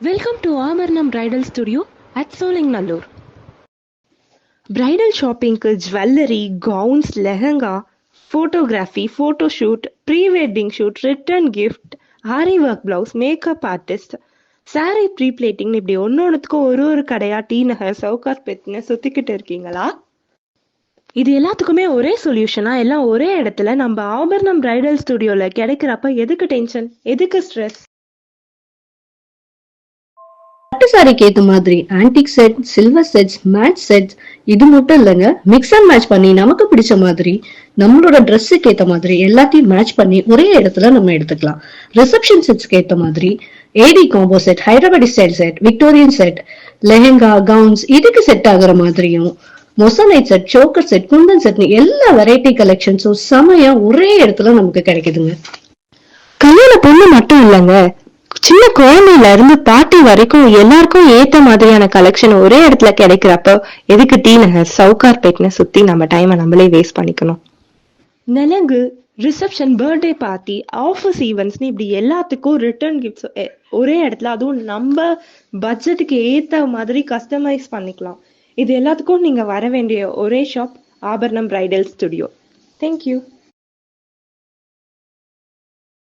Welcome to Amarnam Bridal Studio at Solingnallur. Bridal shopping ku jewelry, gowns, lehenga, photography, photo shoot, pre-wedding shoot, return gift, aari work blouse, makeup artist, sari pre-pleating இப்படி ஒன்னொன்னுத்துக்கும் ஒரு கடையா tea நகர் சவுகார் பெட்னு சுத்திக்கிட்டு இருக்கீங்களா? இது எல்லாத்துக்குமே ஒரே சொல்யூஷனா எல்லாம் ஒரே இடத்துல நம்ம ஆபர்ணம் பிரைடல் ஸ்டுடியோல கிடைக்கிறப்ப எதுக்கு டென்ஷன், எதுக்கு ஸ்ட்ரெஸ்? பட்டு சாரிக்கு ஏத்த மாதிரி antique set, silver sets, match sets இது மட்டும் இல்லைங்க, மிக்ஸ் அண்ட் மேட்ச் பண்ணி நமக்கு பிடிச்ச மாதிரி நம்மளோட ட்ரெஸ்ஸுக்கு ஏத்த மாதிரி எல்லாத்தையும் மேட்ச் பண்ணி ஒரே இடத்துல நம்ம எடுத்துக்கலாம். ரிசப்ஷன் செட்ஸ்க்கு ஏத்த மாதிரி AD combo set, Hyderabadi style set, Victorian set, lehenga, gowns இதுக்கு செட் ஆகுற மாதிரியும் moissanite set, choker set, kundan செட்னு எல்லா வெரைட்டி கலெக்ஷன்ஸும் செமையா ஒரே இடத்துல நமக்கு கிடைக்குதுங்க. கல்யாண பொண்ணு மட்டும் இல்லைங்க, சின்ன குழந்தையில இருந்து பாட்டி வரைக்கும் எல்லாருக்கும் ஏத்த மாதிரியான கலெக்ஷன் ஒரே இடத்துல கிடைக்கிறப்ப எதுக்கு டீ நகர் சவுகார் பெட்னு சுத்தி நம்ம டைமை நம்மளே வேஸ்ட் பண்ணிக்கணும்? நலங்கு, ரிசப்ஷன், பர்த்டே பார்ட்டி, ஆஃபீஸ் ஈவெண்ட்ஸ்னு இப்படி எல்லாத்துக்கும் ரிட்டர்ன் கிஃப்ட்ஸ் ஒரே இடத்துல, அதுவும் நம்ம பட்ஜெட்டுக்கு ஏத்த மாதிரி கஸ்டமைஸ் பண்ணிக்கலாம். இது எல்லாத்துக்கும் நீங்க வர வேண்டிய ஒரே ஷாப் ஆபர்ணம் பிரைடல் ஸ்டுடியோ. தேங்க்யூ.